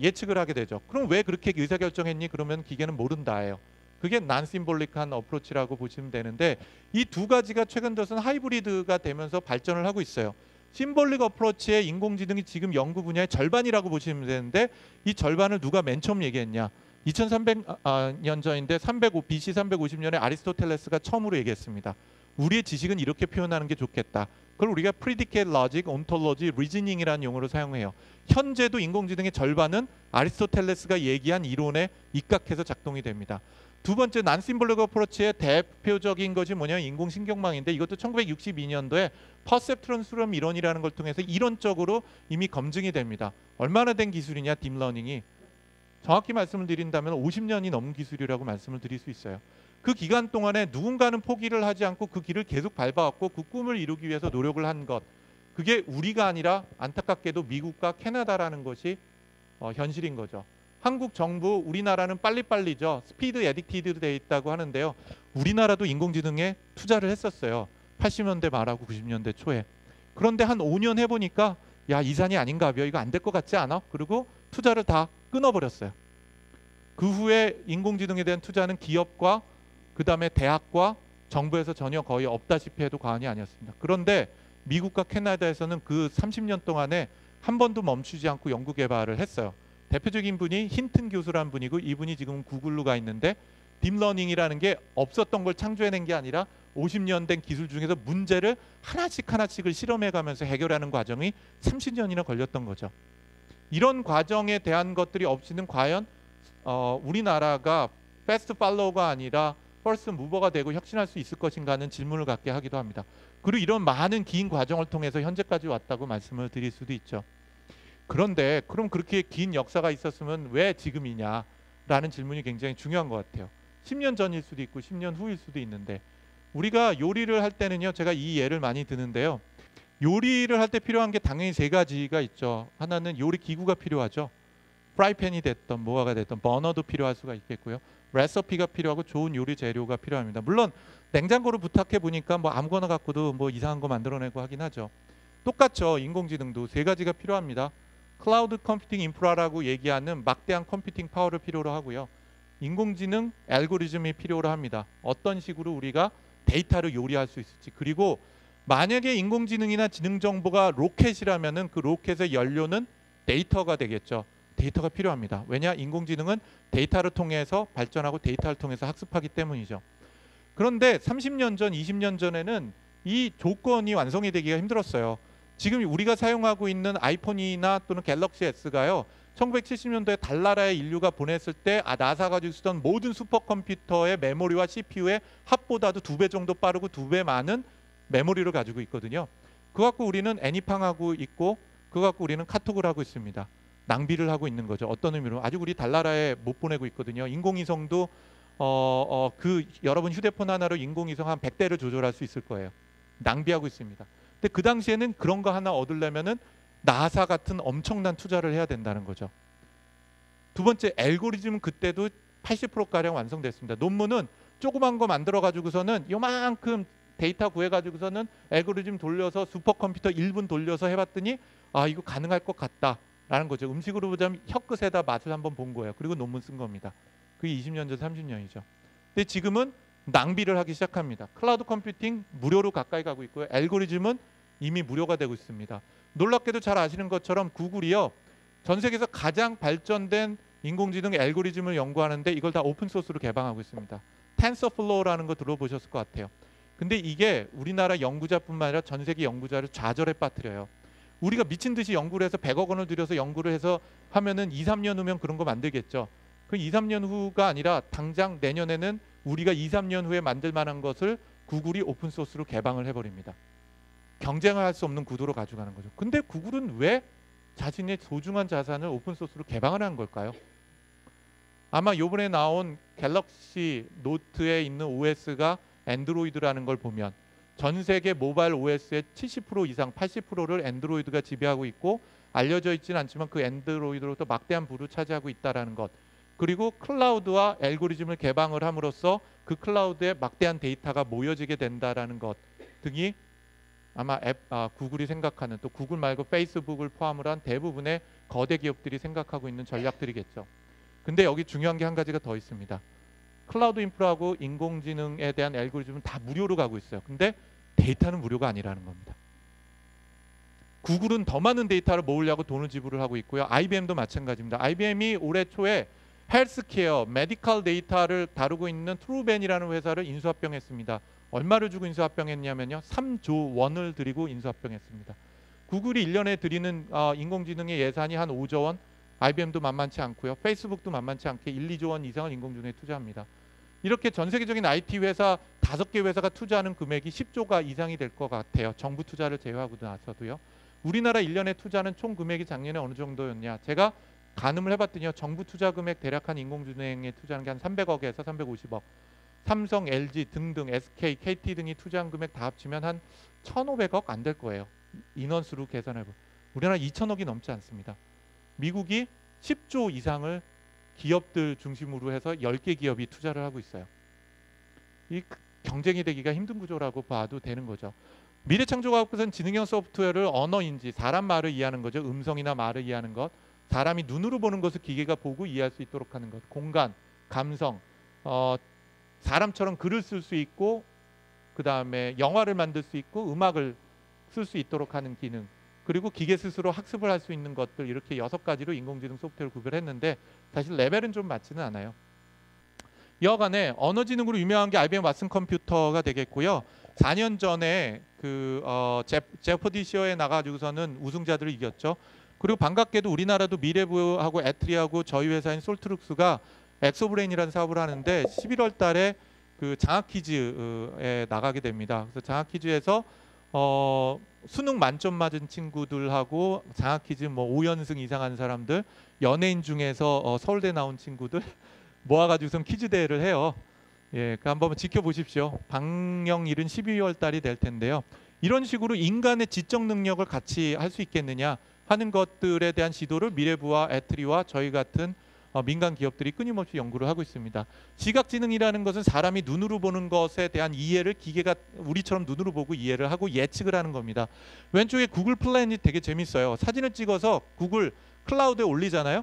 예측을 하게 되죠. 그럼 왜 그렇게 의사결정했니? 그러면 기계는 모른다예요. 그게 난심볼릭한 어프로치라고 보시면 되는데 이 두 가지가 최근 들어서는 하이브리드가 되면서 발전을 하고 있어요. 심볼릭 어프로치의 인공지능이 지금 연구 분야의 절반이라고 보시면 되는데 이 절반을 누가 맨 처음 얘기했냐? 2300년 전인데 BC 350년에 아리스토텔레스가 처음으로 얘기했습니다. 우리의 지식은 이렇게 표현하는 게 좋겠다. 그걸 우리가 predicate logic, ontology, reasoning이라는 용어로 사용해요. 현재도 인공지능의 절반은 아리스토텔레스가 얘기한 이론에 입각해서 작동이 됩니다. 두 번째 난심볼릭 어프로치의 대표적인 것이 뭐냐면 인공신경망인데 이것도 1962년도에 퍼셉트론 수렴 이론이라는 걸 통해서 이론적으로 이미 검증이 됩니다. 얼마나 된 기술이냐 딥러닝이. 정확히 말씀을 드린다면 50년이 넘은 기술이라고 말씀을 드릴 수 있어요. 그 기간 동안에 누군가는 포기를 하지 않고 그 길을 계속 밟아왔고 그 꿈을 이루기 위해서 노력을 한 것. 그게 우리가 아니라 안타깝게도 미국과 캐나다라는 것이 현실인 거죠. 한국 정부, 우리나라는 빨리빨리죠. 스피드 에딕티드 돼 있다고 하는데요. 우리나라도 인공지능에 투자를 했었어요. 80년대 말하고 90년대 초에. 그런데 한 5년 해보니까 야, 이 산이 아닌가 봐요. 이거 안 될 것 같지 않아? 그리고 투자를 다 끊어버렸어요. 그 후에 인공지능에 대한 투자는 기업과 그 다음에 대학과 정부에서 전혀 거의 없다시피 해도 과언이 아니었습니다. 그런데 미국과 캐나다에서는 그 30년 동안에 한 번도 멈추지 않고 연구 개발을 했어요. 대표적인 분이 힌튼 교수라는 분이고 이분이 지금 구글로 가 있는데 딥러닝이라는 게 없었던 걸 창조해낸 게 아니라 50년 된 기술 중에서 문제를 하나씩을 실험해가면서 해결하는 과정이 30년이나 걸렸던 거죠. 이런 과정에 대한 것들이 없이는 과연 우리나라가 패스트 팔로워가 아니라 퍼스트 무버가 되고 혁신할 수 있을 것인가 하는 질문을 갖게 하기도 합니다. 그리고 이런 많은 긴 과정을 통해서 현재까지 왔다고 말씀을 드릴 수도 있죠. 그런데 그럼 그렇게 긴 역사가 있었으면 왜 지금이냐라는 질문이 굉장히 중요한 것 같아요. 10년 전일 수도 있고 10년 후일 수도 있는데 우리가 요리를 할 때는요. 제가 이 예를 많이 드는데요. 요리를 할 때 필요한 게 당연히 세 가지가 있죠. 하나는 요리 기구가 필요하죠. 프라이팬이 됐던 뭐가 됐던 버너도 필요할 수가 있겠고요. 레시피가 필요하고 좋은 요리 재료가 필요합니다. 물론 냉장고를 부탁해 보니까 뭐 아무거나 갖고도 뭐 이상한 거 만들어내고 하긴 하죠. 똑같죠. 인공지능도 세 가지가 필요합니다. 클라우드 컴퓨팅 인프라라고 얘기하는 막대한 컴퓨팅 파워를 필요로 하고요. 인공지능 알고리즘이 필요로 합니다. 어떤 식으로 우리가 데이터를 요리할 수 있을지. 그리고 만약에 인공지능이나 지능 정보가 로켓이라면은 그 로켓의 연료는 데이터가 되겠죠. 데이터가 필요합니다. 왜냐? 인공지능은 데이터를 통해서 발전하고 데이터를 통해서 학습하기 때문이죠. 그런데 30년 전, 20년 전에는 이 조건이 완성이 되기가 힘들었어요. 지금 우리가 사용하고 있는 아이폰이나 또는 갤럭시 S가요. 1970년도에 달나라에 인류가 보냈을 때 나사가 쓰던 모든 슈퍼컴퓨터의 메모리와 CPU의 합보다도 2배 정도 빠르고 2배 많은 메모리를 가지고 있거든요. 그거 갖고 우리는 애니팡하고 있고 그거 갖고 우리는 카톡을 하고 있습니다. 낭비를 하고 있는 거죠. 어떤 의미로? 아직 우리 달나라에 못 보내고 있거든요. 인공위성도 그 여러분 휴대폰 하나로 인공위성 한 100대를 조절할 수 있을 거예요. 낭비하고 있습니다. 근데 그 당시에는 그런 거 하나 얻으려면은 나사 같은 엄청난 투자를 해야 된다는 거죠. 두 번째, 알고리즘은 그때도 80%가량 완성됐습니다. 논문은 조그만 거 만들어 가지고서는 요만큼 데이터 구해 가지고서는 알고리즘 돌려서 슈퍼컴퓨터 1분 돌려서 해봤더니 이거 가능할 것 같다라는 거죠. 음식으로 보자면 혀끝에다 맛을 한번 본 거예요. 그리고 논문 쓴 겁니다. 그게 20년 전 30년이죠. 근데 지금은 낭비를 하기 시작합니다. 클라우드 컴퓨팅 무료로 가까이 가고 있고요. 알고리즘은 이미 무료가 되고 있습니다. 놀랍게도 잘 아시는 것처럼 구글이요. 전 세계에서 가장 발전된 인공지능 알고리즘을 연구하는데 이걸 다 오픈소스로 개방하고 있습니다. 텐서플로우라는 거 들어보셨을 것 같아요. 근데 이게 우리나라 연구자뿐만 아니라 전 세계 연구자를 좌절에 빠뜨려요. 우리가 미친 듯이 연구를 해서 100억 원을 들여서 연구를 해서 하면은 2, 3년 후면 그런 거 만들겠죠. 그 2, 3년 후가 아니라 당장 내년에는 우리가 2, 3년 후에 만들 만한 것을 구글이 오픈소스로 개방을 해버립니다. 경쟁을 할 수 없는 구도로 가져가는 거죠. 근데 구글은 왜 자신의 소중한 자산을 오픈소스로 개방을 한 걸까요? 아마 요번에 나온 갤럭시 노트에 있는 OS가 앤드로이드라는 걸 보면 전 세계 모바일 OS의 70% 이상 80%를 앤드로이드가 지배하고 있고 알려져 있지는 않지만 그 앤드로이드로부터 막대한 부를 차지하고 있다는 것, 그리고 클라우드와 알고리즘을 개방을 함으로써 그 클라우드에 막대한 데이터가 모여지게 된다는 것 등이 아마 구글이 생각하는, 또 구글 말고 페이스북을 포함을 한 대부분의 거대 기업들이 생각하고 있는 전략들이겠죠. 근데 여기 중요한 게 한 가지가 더 있습니다. 클라우드 인프라하고 인공지능에 대한 알고리즘은 다 무료로 가고 있어요. 근데 데이터는 무료가 아니라는 겁니다. 구글은 더 많은 데이터를 모으려고 돈을 지불을 하고 있고요. IBM도 마찬가지입니다. IBM이 올해 초에 헬스케어, 메디컬 데이터를 다루고 있는 트루벤이라는 회사를 인수합병했습니다. 얼마를 주고 인수합병했냐면요. 3조 원을 들이고 인수합병했습니다. 구글이 1년에 들이는 인공지능의 예산이 한 5조 원, IBM도 만만치 않고요. 페이스북도 만만치 않게 1, 2조 원 이상을 인공지능에 투자합니다. 이렇게 전 세계적인 IT 회사 5개 회사가 투자하는 금액이 10조가 이상이 될 것 같아요. 정부 투자를 제외하고 나서도요. 우리나라 1년에 투자는 총 금액이 작년에 어느 정도였냐. 제가 가늠을 해봤더니요. 정부 투자 금액 대략 한 인공지능에 투자하는 게 한 300억에서 350억. 삼성, LG 등등, SK, KT 등이 투자한 금액 다 합치면 한 1,500억 안 될 거예요. 인원수로 계산해보면. 우리나라 2,000억이 넘지 않습니다. 미국이 10조 이상을 기업들 중심으로 해서 10개 기업이 투자를 하고 있어요. 이 경쟁이 되기가 힘든 구조라고 봐도 되는 거죠. 미래창조과학부는 지능형 소프트웨어를 언어인지, 사람 말을 이해하는 거죠. 음성이나 말을 이해하는 것. 사람이 눈으로 보는 것을 기계가 보고 이해할 수 있도록 하는 것. 공간, 감성, 사람처럼 글을 쓸 수 있고, 그 다음에 영화를 만들 수 있고, 음악을 쓸 수 있도록 하는 기능, 그리고 기계 스스로 학습을 할 수 있는 것들, 이렇게 6가지로 인공지능 소프트웨어를 구별했는데 사실 레벨은 좀 맞지는 않아요. 여간에 언어지능으로 유명한 게 IBM 왓슨 컴퓨터가 되겠고요. 4년 전에 제퍼디쇼에 나가지고서는 우승자들을 이겼죠. 그리고 반갑게도 우리나라도 미래부하고 애트리하고 저희 회사인 솔트룩스가 엑소브레인이라는 사업을 하는데 11월 달에 그 장학 퀴즈에 나가게 됩니다. 그래서 장학 퀴즈에서 수능 만점 맞은 친구들하고 장학 퀴즈 뭐 5연승 이상 한 사람들, 연예인 중에서 서울대 나온 친구들 모아가지고선 퀴즈 대회를 해요. 예, 그 한번 지켜보십시오. 방영일은 12월 달이 될 텐데요. 이런 식으로 인간의 지적 능력을 같이 할 수 있겠느냐? 하는 것들에 대한 지도를 미래부와 애트리와 저희 같은 민간 기업들이 끊임없이 연구를 하고 있습니다. 시각지능이라는 것은 사람이 눈으로 보는 것에 대한 이해를 기계가 우리처럼 눈으로 보고 이해를 하고 예측을 하는 겁니다. 왼쪽에 구글 플랜이 되게 재밌어요. 사진을 찍어서 구글 클라우드에 올리잖아요.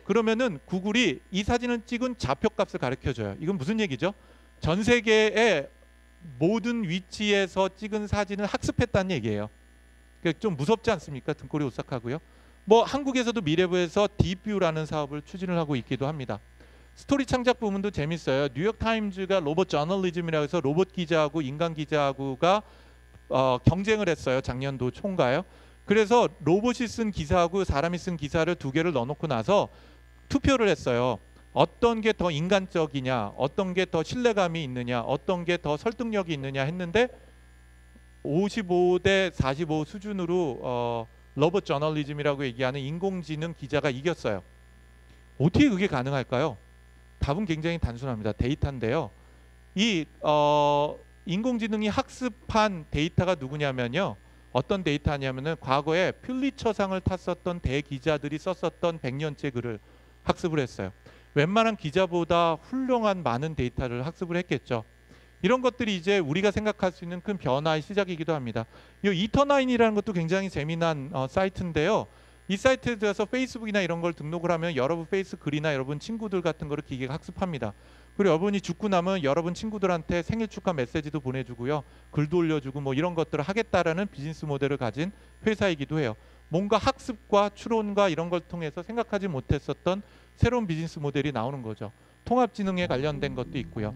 그러면은 구글이 이 사진을 찍은 좌표값을 가르쳐줘요. 이건 무슨 얘기죠? 전 세계의 모든 위치에서 찍은 사진을 학습했다는 얘기예요. 좀 무섭지 않습니까? 등골이 오싹하고요. 뭐 한국에서도 미래부에서 딥뷰라는 사업을 추진을 하고 있기도 합니다. 스토리 창작 부분도 재밌어요. 뉴욕타임즈가 로봇 저널리즘이라고 해서 로봇 기자하고 인간 기자하고가 경쟁을 했어요. 작년도 총가요. 그래서 로봇이 쓴 기사하고 사람이 쓴 기사를 두 개를 넣어놓고 나서 투표를 했어요. 어떤 게 더 인간적이냐, 어떤 게 더 신뢰감이 있느냐, 어떤 게 더 설득력이 있느냐 했는데 55대 45 수준으로 로봇 저널리즘이라고 얘기하는 인공지능 기자가 이겼어요. 어떻게 그게 가능할까요? 답은 굉장히 단순합니다. 데이터인데요. 이 인공지능이 학습한 데이터가 누구냐면요. 어떤 데이터냐면은 과거에 퓰리처상을 탔었던 대기자들이 썼었던 100년째 글을 학습을 했어요. 웬만한 기자보다 훌륭한 많은 데이터를 학습을 했겠죠. 이런 것들이 이제 우리가 생각할 수 있는 큰 변화의 시작이기도 합니다. 이 이터나인이라는 것도 굉장히 재미난 사이트인데요. 이 사이트에 들어서 페이스북이나 이런 걸 등록을 하면 여러분 페이스 글이나 여러분 친구들 같은 거를 기계가 학습합니다. 그리고 여러분이 죽고 나면 여러분 친구들한테 생일 축하 메시지도 보내주고요. 글도 올려주고 뭐 이런 것들을 하겠다라는 비즈니스 모델을 가진 회사이기도 해요. 뭔가 학습과 추론과 이런 걸 통해서 생각하지 못했었던 새로운 비즈니스 모델이 나오는 거죠. 통합지능에 관련된 것도 있고요.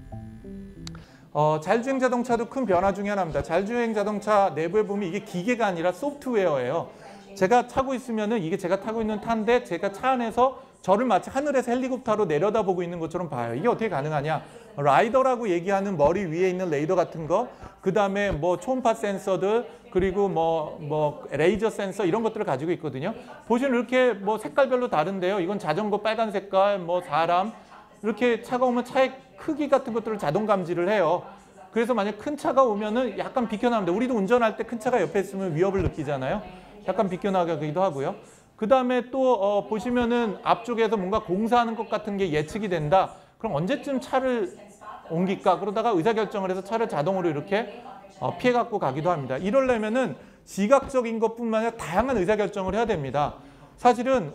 자율주행 자동차도 큰 변화 중에 하나입니다. 자율주행 자동차 내부에 보면 이게 기계가 아니라 소프트웨어예요. 제가 타고 있으면은 이게 제가 타고 있는 차인데 제가 차 안에서 저를 마치 하늘에서 헬리콥터로 내려다보고 있는 것처럼 봐요. 이게 어떻게 가능하냐? 라이더라고 얘기하는 머리 위에 있는 레이더 같은 거, 그 다음에 뭐 초음파 센서들, 그리고 뭐 레이저 센서 이런 것들을 가지고 있거든요. 보시면 이렇게 뭐 색깔별로 다른데요. 이건 자전거 빨간 색깔, 뭐 사람 이렇게 차가 오면 차의 크기 같은 것들을 자동 감지를 해요. 그래서 만약 큰 차가 오면은 약간 비켜나는데 우리도 운전할 때 큰 차가 옆에 있으면 위협을 느끼잖아요. 약간 비켜나가기도 하고요. 그 다음에 또 보시면은 앞쪽에서 뭔가 공사하는 것 같은 게 예측이 된다. 그럼 언제쯤 차를 옮길까? 그러다가 의사결정을 해서 차를 자동으로 이렇게 피해 갖고 가기도 합니다. 이러려면은 시각적인 것뿐만 아니라 다양한 의사결정을 해야 됩니다. 사실은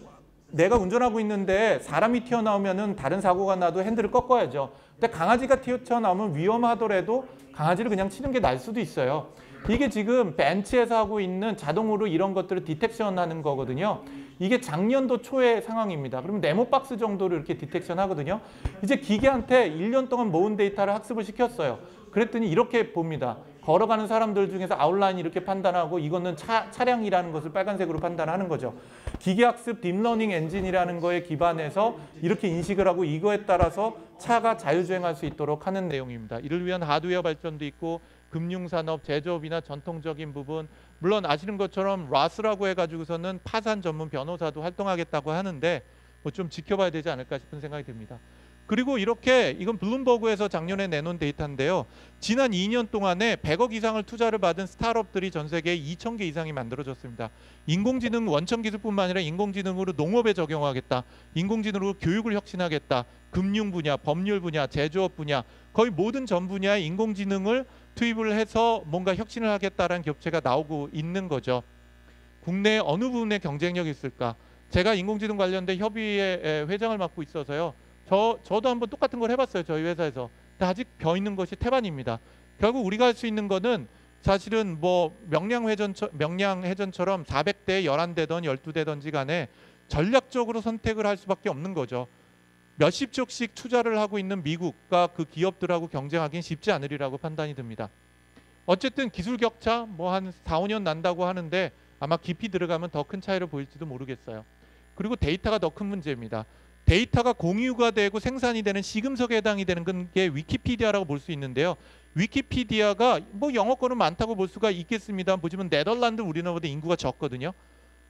내가 운전하고 있는데 사람이 튀어나오면은 다른 사고가 나도 핸들을 꺾어야죠. 근데 강아지가 튀어나오면 위험하더라도 강아지를 그냥 치는 게 나을 수도 있어요. 이게 지금 벤츠에서 하고 있는 자동으로 이런 것들을 디텍션 하는 거거든요. 이게 작년도 초의 상황입니다. 그러면 네모박스 정도로 이렇게 디텍션 하거든요. 이제 기계한테 1년 동안 모은 데이터를 학습을 시켰어요. 그랬더니 이렇게 봅니다. 걸어가는 사람들 중에서 아웃라인 이렇게 판단하고 이거는 차량이라는 것을 빨간색으로 판단하는 거죠. 기계학습 딥러닝 엔진이라는 거에 기반해서 이렇게 인식을 하고 이거에 따라서 차가 자율주행할 수 있도록 하는 내용입니다. 이를 위한 하드웨어 발전도 있고 금융산업, 제조업이나 전통적인 부분, 물론 아시는 것처럼 라스라고 해가지고서는 파산 전문 변호사도 활동하겠다고 하는데 뭐 좀 지켜봐야 되지 않을까 싶은 생각이 듭니다. 그리고 이렇게 이건 블룸버그에서 작년에 내놓은 데이터인데요. 지난 2년 동안에 100억 이상을 투자를 받은 스타트업들이 전 세계에 2,000개 이상이 만들어졌습니다. 인공지능 원천 기술뿐만 아니라 인공지능으로 농업에 적용하겠다. 인공지능으로 교육을 혁신하겠다. 금융 분야, 법률 분야, 제조업 분야 거의 모든 전 분야에 인공지능을 투입을 해서 뭔가 혁신을 하겠다라는 기업체가 나오고 있는 거죠. 국내에 어느 부분에 경쟁력이 있을까? 제가 인공지능 관련된 협의회 회장을 맡고 있어서요. 저도 한번 똑같은 걸 해봤어요. 저희 회사에서. 근데 아직 벼 있는 것이 태반입니다. 결국 우리가 할 수 있는 거는 사실은 뭐 명량해전처럼 400대에 11대든 12대든지 간에 전략적으로 선택을 할 수밖에 없는 거죠. 몇십 조씩 투자를 하고 있는 미국과 그 기업들하고 경쟁하기는 쉽지 않으리라고 판단이 듭니다. 어쨌든 기술 격차 뭐 한 4, 5년 난다고 하는데 아마 깊이 들어가면 더 큰 차이를 보일지도 모르겠어요. 그리고 데이터가 더 큰 문제입니다. 데이터가 공유가 되고 생산이 되는 시금석에 해당이 되는 게 위키피디아라고 볼 수 있는데요. 위키피디아가 뭐 영어권은 많다고 볼 수가 있겠습니다. 보시면 네덜란드 우리나라보다 인구가 적거든요.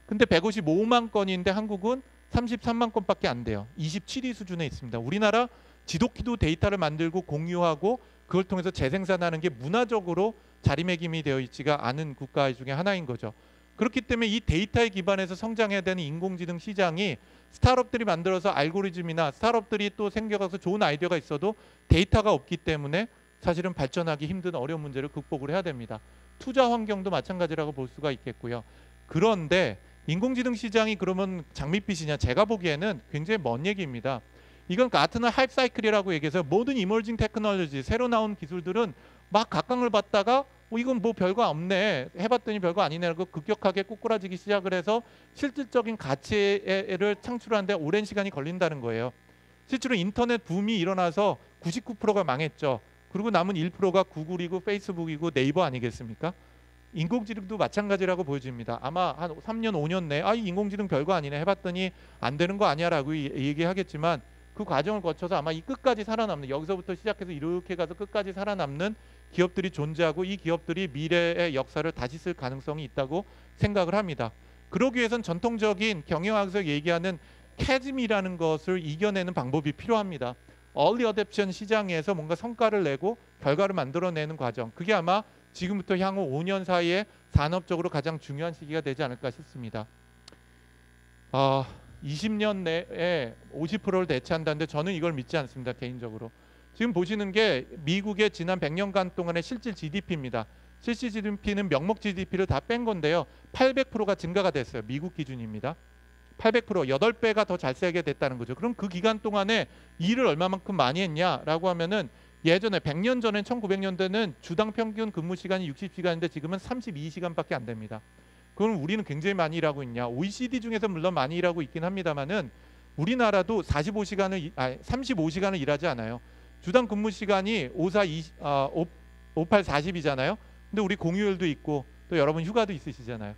근데 155만 건인데 한국은 33만 건밖에 안 돼요. 27위 수준에 있습니다. 우리나라 지독히도 데이터를 만들고 공유하고 그걸 통해서 재생산하는 게 문화적으로 자리매김이 되어 있지가 않은 국가 중에 하나인 거죠. 그렇기 때문에 이 데이터에 기반해서 성장해야 되는 인공지능 시장이 스타트업들이 만들어서 알고리즘이나 스타트업들이 또 생겨가서 좋은 아이디어가 있어도 데이터가 없기 때문에 사실은 발전하기 힘든 어려운 문제를 극복을 해야 됩니다. 투자 환경도 마찬가지라고 볼 수가 있겠고요. 그런데 인공지능 시장이 그러면 장밋빛이냐? 제가 보기에는 굉장히 먼 얘기입니다. 이건 가트너 하이프 사이클이라고 얘기해서 모든 이머징 테크놀로지, 새로 나온 기술들은 막 각광을 받다가 이건 뭐 별거 없네, 해봤더니 별거 아니네라고 급격하게 꼬꾸라지기 시작을 해서 실질적인 가치를 창출하는데 오랜 시간이 걸린다는 거예요. 실제로 인터넷 붐이 일어나서 99%가 망했죠. 그리고 남은 1%가 구글이고 페이스북이고 네이버 아니겠습니까? 인공지능도 마찬가지라고 보여집니다. 아마 한 3년 5년 내에 이 인공지능 별거 아니네, 해봤더니 안 되는 거 아니야 라고 얘기하겠지만 그 과정을 거쳐서 아마 이 끝까지 살아남는, 여기서부터 시작해서 이렇게 가서 끝까지 살아남는 기업들이 존재하고 이 기업들이 미래의 역사를 다시 쓸 가능성이 있다고 생각을 합니다. 그러기 위해선 전통적인 경영학에서 얘기하는 캐즘이라는 것을 이겨내는 방법이 필요합니다. 얼리 어댑션 시장에서 뭔가 성과를 내고 결과를 만들어내는 과정, 그게 아마 지금부터 향후 5년 사이에 산업적으로 가장 중요한 시기가 되지 않을까 싶습니다. 20년 내에 50%를 대체한다는데 저는 이걸 믿지 않습니다. 개인적으로. 지금 보시는 게 미국의 지난 100년간 동안의 실질 GDP입니다. 실질 GDP는 명목 GDP를 다 뺀 건데요. 800%가 증가가 됐어요. 미국 기준입니다. 800%, 8배가 더 잘 살게 됐다는 거죠. 그럼 그 기간 동안에 일을 얼마만큼 많이 했냐라고 하면은 예전에 100년 전엔 1900년대는 주당 평균 근무 시간이 60시간인데 지금은 32시간밖에 안 됩니다. 그럼 우리는 굉장히 많이 일하고 있냐? OECD 중에서 물론 많이 일하고 있긴 합니다만은 우리나라도 35시간을 일하지 않아요. 주당 근무 시간이 58, 40이잖아요. 근데 우리 공휴일도 있고 또 여러분 휴가도 있으시잖아요.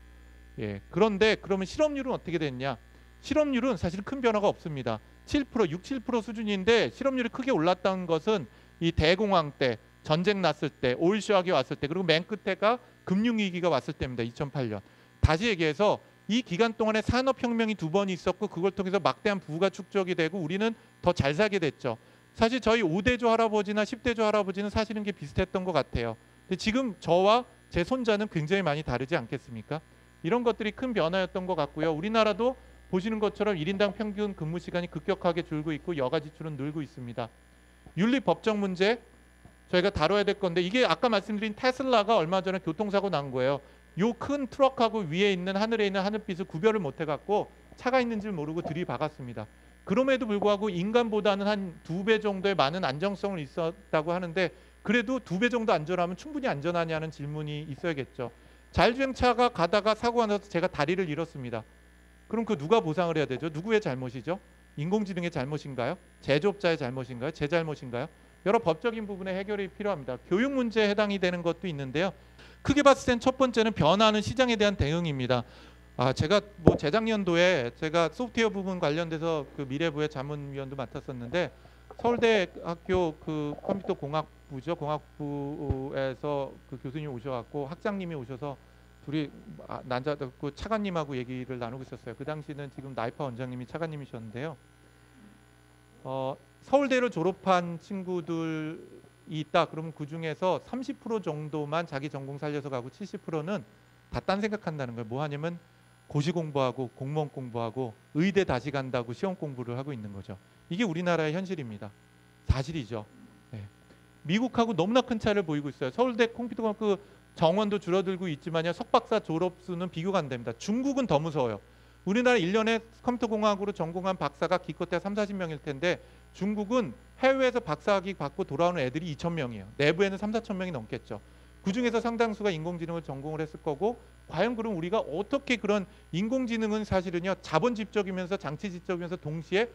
예. 그런데 그러면 실업률은 어떻게 됐냐? 실업률은 사실 큰 변화가 없습니다. 7%, 6, 7% 수준인데 실업률이 크게 올랐다는 것은 이 대공황 때, 전쟁 났을 때, 오일 쇼크가 왔을 때, 그리고 맨 끝에가 금융위기가 왔을 때입니다. 2008년. 다시 얘기해서 이 기간 동안에 산업혁명이 2번 있었고 그걸 통해서 막대한 부가 축적이 되고 우리는 더 잘 살게 됐죠. 사실 저희 5대조 할아버지나 10대조 할아버지는 사실은 게 비슷했던 것 같아요. 근데 지금 저와 제 손자는 굉장히 많이 다르지 않겠습니까? 이런 것들이 큰 변화였던 것 같고요. 우리나라도 보시는 것처럼 1인당 평균 근무 시간이 급격하게 줄고 있고 여가 지출은 늘고 있습니다. 윤리 법적 문제 저희가 다뤄야 될 건데 이게 아까 말씀드린 테슬라가 얼마 전에 교통사고 난 거예요. 요 큰 트럭하고 위에 있는 하늘에 있는 하늘빛을 구별을 못 해갖고 차가 있는 줄 모르고 들이박았습니다. 그럼에도 불구하고 인간보다는 한 2배 정도의 많은 안정성을 있었다고 하는데 그래도 2배 정도 안전하면 충분히 안전하냐는 질문이 있어야겠죠. 자율주행차가 가다가 사고가 나서 제가 다리를 잃었습니다. 그럼 그 누가 보상을 해야 되죠? 누구의 잘못이죠? 인공지능의 잘못인가요? 제조업자의 잘못인가요? 제 잘못인가요? 여러 법적인 부분의 해결이 필요합니다. 교육 문제에 해당이 되는 것도 있는데요. 크게 봤을 땐 첫 번째는 변화하는 시장에 대한 대응입니다. 제가 뭐 재작년도에 제가 소프트웨어 부분 관련돼서 그 미래부의 자문위원도 맡았었는데 서울대학교 그 컴퓨터 공학부죠. 공학부에서 그 교수님 오셔갖고 학장님이 오셔서 둘이 난자듣고 차관님하고 얘기를 나누고 있었어요. 그 당시는 지금 나이파 원장님이 차관님이셨는데요. 서울대를 졸업한 친구들이 있다. 그러면 그 중에서 30% 정도만 자기 전공 살려서 가고 70%는 다 딴 생각한다는 거예요. 뭐 하냐면 고시 공부하고 공무원 공부하고 의대 다시 간다고 시험 공부를 하고 있는 거죠. 이게 우리나라의 현실입니다. 사실이죠. 네. 미국하고 너무나 큰 차이를 보이고 있어요. 서울대 컴퓨터공학 그 정원도 줄어들고 있지만요. 석박사 졸업 수는 비교가 안 됩니다. 중국은 더 무서워요. 우리나라 1년에 컴퓨터공학으로 전공한 박사가 기껏해야 3, 40명일 텐데 중국은 해외에서 박사학위 받고 돌아오는 애들이 2,000명이에요. 내부에는 3, 4천 명이 넘겠죠. 그중에서 상당수가 인공지능을 전공을 했을 거고 과연 그럼 우리가 어떻게 그런 인공지능은 사실은요. 자본 집적이면서 장치 집적이면서 동시에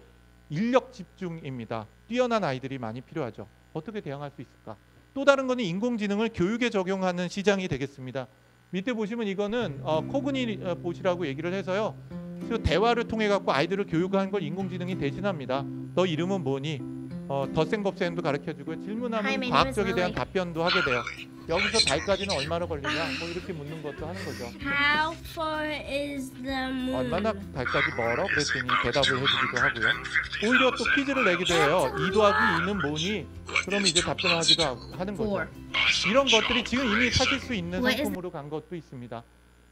인력 집중입니다. 뛰어난 아이들이 많이 필요하죠. 어떻게 대응할 수 있을까? 또 다른 거는 인공지능을 교육에 적용하는 시장이 되겠습니다. 밑에 보시면 이거는 코그니 봇이라고 얘기를 해서요. 대화를 통해 갖고 아이들을 교육하는 걸 인공지능이 대신합니다. 너 이름은 뭐니? 덧셈 곱셈도 가르쳐주고 질문하면 과학적에 대한 답변도 하게 돼요. 여기서 달까지는 얼마나 걸리냐? 뭐 이렇게 묻는 것도 하는 거죠. How far is the moon? 얼마나 달까지 멀어? 그랬더니 대답을 해주기도 하고요. 오히려 또 퀴즈를 내기도 해요. 2 더하기 2는 뭐니? 그러면 이제 답변하기도 하는 거죠. 이런 것들이 지금 이미 사실 수 있는 상품으로 간 것도 있습니다.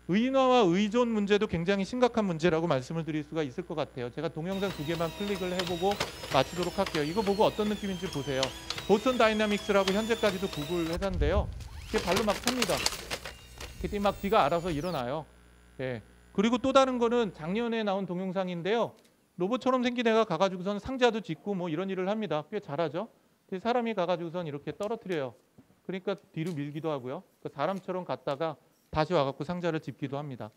의인화와 의존 문제도 굉장히 심각한 문제라고 말씀을 드릴 수가 있을 것 같아요. 제가 동영상 2개만 클릭을 해보고 마치도록 할게요. 이거 보고 어떤 느낌인지 보세요. 보스턴 다이나믹스라고 현재까지도 구글 회사인데요. 이게 발로 막 찹니다. 그때 막 뒤가 알아서 일어나요. 예. 그리고 또 다른 거는 작년에 나온 동영상인데요. 로봇처럼 생긴 애가 가가지고선 상자도 짓고 뭐 이런 일을 합니다. 꽤 잘하죠. 사람이 가가지고선 이렇게 떨어뜨려요. 그러니까 뒤로 밀기도 하고요. 사람처럼 갔다가 다시 와갖고 상자를 짚기도 합니다.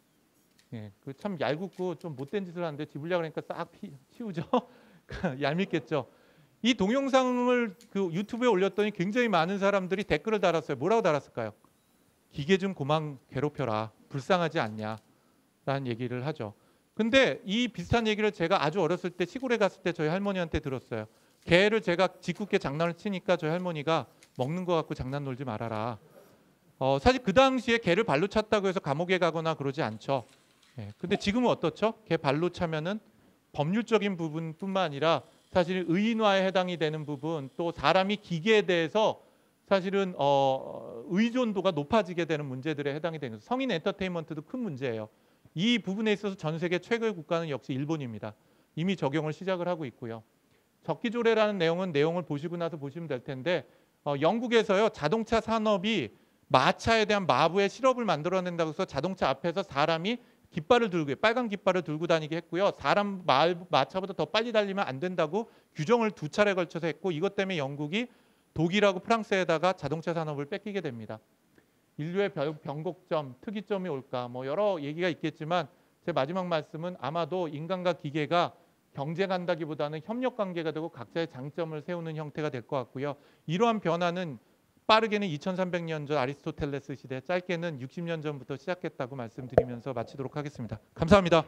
예, 그 참 얄궂고 좀 못된 짓을 하는데 집으려고 하니까 싹 치우죠. 얄밉겠죠. 이 동영상을 그 유튜브에 올렸더니 굉장히 많은 사람들이 댓글을 달았어요. 뭐라고 달았을까요? 기계 좀 그만 괴롭혀라. 불쌍하지 않냐. 라는 얘기를 하죠. 근데 이 비슷한 얘기를 제가 아주 어렸을 때 시골에 갔을 때 저희 할머니한테 들었어요. 개를 제가 짓궂게 장난을 치니까 저희 할머니가 먹는 거 갖고 장난 놀지 말아라. 사실 그 당시에 개를 발로 찼다고 해서 감옥에 가거나 그러지 않죠. 예, 근데 지금은 어떻죠? 개 발로 차면은 법률적인 부분뿐만 아니라 사실 의인화에 해당이 되는 부분, 또 사람이 기계에 대해서 사실은 의존도가 높아지게 되는 문제들에 해당이 되는 성인 엔터테인먼트도 큰 문제예요. 이 부분에 있어서 전 세계 최고의 국가는 역시 일본입니다. 이미 적용을 시작을 하고 있고요. 적기조례라는 내용을 보시고 나서 보시면 될 텐데 영국에서요 자동차 산업이 마차에 대한 마부의 시럽을 만들어낸다고 해서 자동차 앞에서 사람이 깃발을 들고 빨간 깃발을 들고 다니게 했고요. 사람 마차보다 더 빨리 달리면 안 된다고 규정을 2차례 걸쳐서 했고 이것 때문에 영국이 독일하고 프랑스에다가 자동차 산업을 뺏기게 됩니다. 인류의 변곡점, 특이점이 올까 뭐 여러 얘기가 있겠지만 제 마지막 말씀은 아마도 인간과 기계가 경쟁한다기보다는 협력 관계가 되고 각자의 장점을 세우는 형태가 될 것 같고요. 이러한 변화는 빠르게는 2300년 전 아리스토텔레스 시대, 짧게는 60년 전부터 시작했다고 말씀드리면서 마치도록 하겠습니다. 감사합니다.